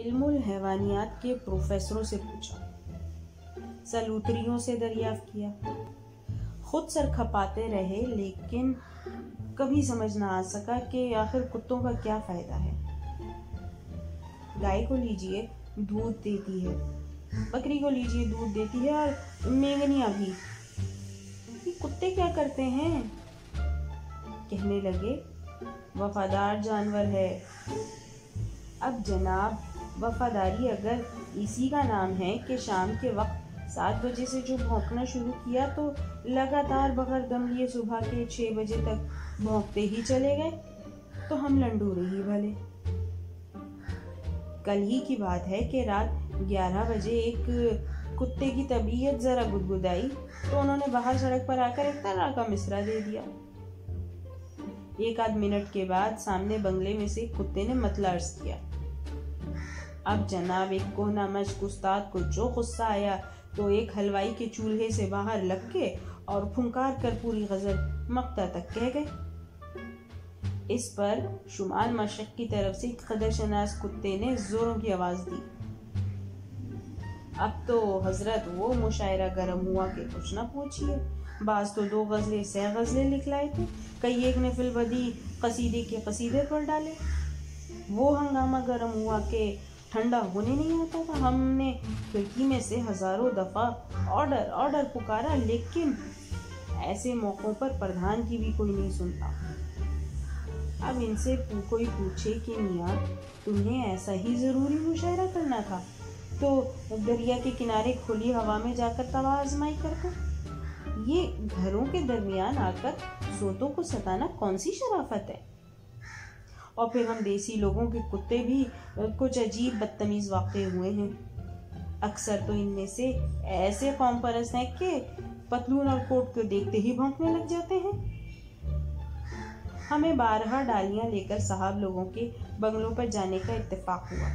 علم الحیوانیات کے پروفیسروں سے پوچھا، سلوتریوں سے دریافت کیا، خود سر کھپاتے رہے، لیکن کبھی سمجھ نہ آ سکا کہ آخر کتوں کا کیا فائدہ ہے۔ گائے کو لیجئے دودھ دیتی ہے، بکری کو لیجئے دودھ دیتی ہے، اور مینگنیاں بھی، یہ کتے کیا کرتے ہیں؟ کہنے لگے وفادار جانور ہے۔ اب جناب، وفاداری اگر اسی کا نام ہے کہ شام کے وقت 7 بجے سے جو بھونکنا شروع کیا تو لگاتار بغیر دم لیے صبح کے 6 بجے تک بھونکتے ہی چلے گئے، تو ہم لنڈورے ہی بھلے۔ کل ہی کی بات ہے کہ رات 11 بجے ایک کتے کی طبیعت ذرا گدگدائی تو انہوں نے باہر سڑک پر آ کر ایک طرح کا مصرعہ دے دیا۔ 1 منٹ کے بعد سامنے بنگلے میں سے کتے نے مطلع عرض کیا۔ اب جناب، ایک کوہنا مشق استاد کو جو غصہ آیا تو ایک حلوائی کے چولہے سے باہر لگ کے اور پھنکار کر پوری غزل مقطع تک کہہ گئے۔ اس پر شمال مشرق کی طرف سے ایک قدر شناس کتے نے زوروں کی آواز دی، اب تو حضرت وہ مشاعرہ گرم ہوا کہ کچھ نہ پوچھئے۔ بعض تو 2 غزلیں 100 غزلیں لکھ لائے تھے، کئی ایک نے فی البدیہہ قصیدے کے قصیدے پڑھ ڈالے۔ وہ ہنگامہ گرم ہوا کہ ٹھنڈا ہونے نہیں آتا تھا۔ ہم نے کھڑکی میں سے ہزاروں دفعہ آرڈر آرڈر پکارا، لیکن ایسے موقعوں پر پردھان کی بھی کوئی نہیں سنتا۔ اب ان سے کوئی پوچھے کہ میاں تمہیں ایسا ہی ضروری مشاعرہ کرنا تھا تو دریا کے کنارے کھلی ہوا میں جا کر توا آزمائی کرتا۔ یہ گھروں کے درمیان آ کر سوتوں کو ستانا کون سی شرافت ہے؟ اور پھر ہم دیسی لوگوں کے کتے بھی کچھ عجیب بدتمیز واقع ہوئے ہیں۔ اکثر تو ان میں سے ایسے قوم پرست ہیں کہ پتلون اور کوٹ کو دیکھتے ہی بھونکنے لگ جاتے ہیں۔ ہمیں 12 ڈالیاں لے کر صاحب لوگوں کے بنگلوں پر جانے کا اتفاق ہوا۔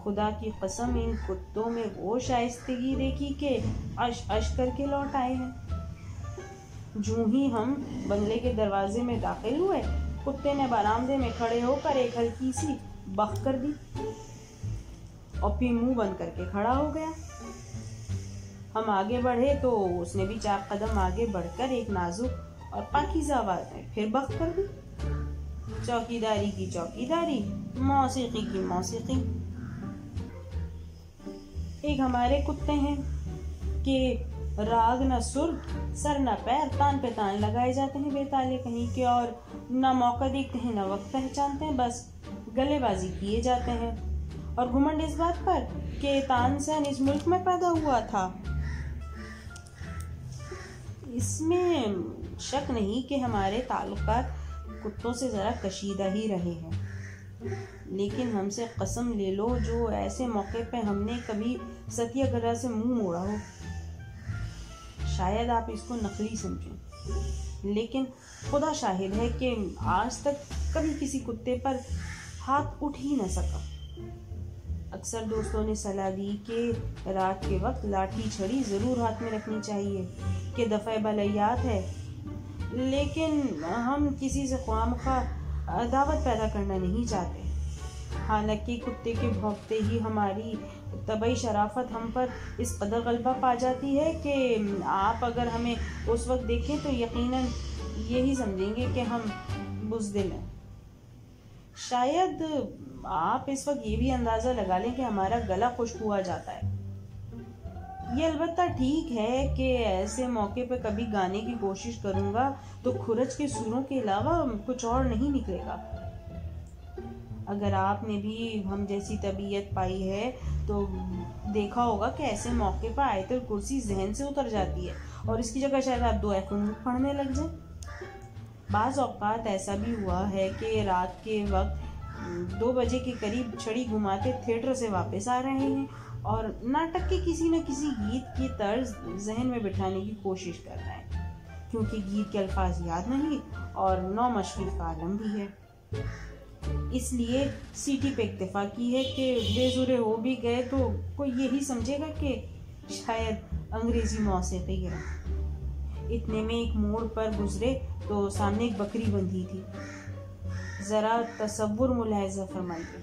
خدا کی قسم ان کتوں میں وہ شائستگی دیکھی کہ اش اش کر کے لوٹ آئے ہیں۔ جوں ہی ہم بنگلے کے دروازے میں داخل ہوئے، کتے نے برآمدے میں کھڑے ہو کر ایک ہلکی سی بخ کر دی اور پھر منہ بند کر کے کھڑا ہو گیا۔ ہم آگے بڑھے تو اس نے بھی 4 قدم آگے بڑھ کر ایک نازک اور پاکیزہ آواز میں پھر بخ کر دی۔ چوکیداری کی چوکیداری، موسیقی کی موسیقی۔ ایک ہمارے کتے ہیں کہ راگ نہ سر، سر نہ پیر، تان پہ تان لگائے جاتے ہیں بے تالے کہیں کے، اور نہ موقع دیکھتے ہیں نہ وقت پہچانتے ہیں، بس گلے بازی کیے جاتے ہیں، اور گھمنڈ اس بات پر کہ تانسن اس ملک میں پیدا ہوا تھا۔ اس میں شک نہیں کہ ہمارے تعلقات کتوں سے ذرا کشیدہ ہی رہے ہیں، لیکن ہم سے قسم لے لو جو ایسے موقع پہ ہم نے کبھی ستیہ گرہ سے منہ موڑا ہو۔ شاید آپ اس کو نقلی سمجھیں، لیکن خدا شاہد ہے کہ آج تک کبھی کسی کتے پر ہاتھ اٹھ ہی نہ سکا۔ اکثر دوستوں نے صلاح دی کہ رات کے وقت لاٹھی چھڑی ضرور ہاتھ میں رکھنی چاہیے کہ دفع بلیات ہے، لیکن ہم کسی سے خواہ عداوت پیدا کرنا نہیں چاہتے۔ حالانکہ کتے کے بھونکتے ہی ہماری طبعی شرافت ہم پر اس قدر غلبہ پا جاتی ہے کہ آپ اگر ہمیں اس وقت دیکھیں تو یقیناً یہی سمجھیں گے کہ ہم بزدل ہیں۔ شاید آپ اس وقت یہ بھی اندازہ لگا لیں کہ ہمارا گلا خشک ہوا جاتا ہے۔ یہ البتہ ٹھیک ہے کہ ایسے موقع پہ کبھی گانے کی کوشش کروں گا تو کھرچ کے سروں کے علاوہ کچھ اور نہیں نکلے گا۔ اگر آپ نے بھی ہم جیسی طبیعت پائی ہے تو دیکھا ہوگا کہ ایسے موقع پر آیت الکرسی ذہن سے اتر جاتی ہے اور اس کی جگہ شاید آپ 2 قنوت پڑھنے لگ جائیں۔ بعض اوقات ایسا بھی ہوا ہے کہ رات کے وقت 2 بجے کے قریب چھڑی گھماتے تھیٹر سے واپس آ رہے ہیں اور ناٹک کے کسی نہ کسی گیت کی طرز ذہن میں بٹھانے کی کوشش کر رہے ہیں، کیونکہ گیت کے الفاظ یاد نہیں اور نو مشفی کا عالم بھی ہے۔ اس لیے سیٹی پہ اکتفا کی ہے کہ بے زورے ہو بھی گئے تو کوئی یہی سمجھے گا کہ شاید انگریزی موسیقی ہے۔ اتنے میں ایک موڑ پر گزرے تو سامنے ایک بکری بندھی تھی۔ ذرا تصور ملاحظہ فرمائیے،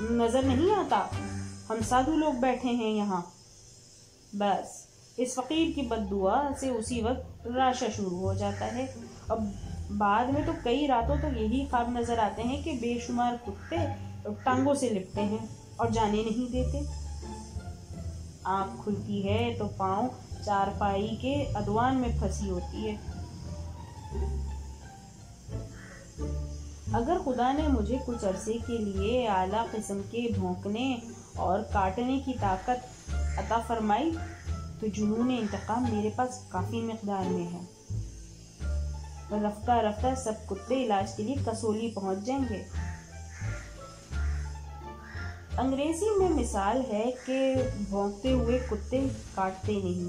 نظر نہیں آتا ہم سادھو لوگ بیٹھے ہیں یہاں؟ بس اس فقیر کی بد دعا سے اسی وقت راشا شروع ہو جاتا ہے. اب بعد میں تو کئی راتوں تک یہی خواب نظر آتے ہیں کہ بے شمار کتے ٹانگوں سے لپٹے ہیں اور جانے نہیں دیتے. آنکھ کھلتی ہے تو پاؤں چارپائی کے ادوان میں پھنسی ہوتی ہے. اگر خدا نے مجھے کچھ عرصے کے لیے اعلیٰ قسم کے بھونکنے اور کاٹنے کی طاقت عطا فرمائی تو جنون انتقام میرے پاس کافی مقدار میں ہے. رفتہ رفتہ سب کتے علاج کے لیے کسولی پہنچ جائیں گے. انگریزی میں مثال ہے کہ بھونکتے ہوئے کتے کاٹتے نہیں.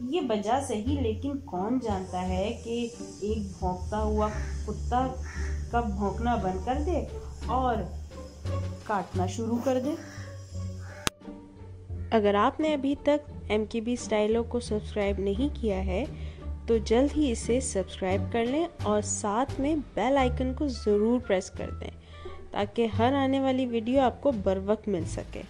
یہ بجا صحیح، لیکن کون جانتا ہے کہ ایک بھونکتا ہوا کتا کب بھونکنا بند کر دے اور کاٹنا شروع کر دے. اگر آپ نے ابھی تک MKB اسٹائلو کو سبسکرائب نہیں کیا ہے تو جلد ہی اسے سبسکرائب کر لیں اور ساتھ میں بیل آئیکن کو ضرور پریس کر دیں تاکہ ہر آنے والی ویڈیو آپ کو بر وقت مل سکے.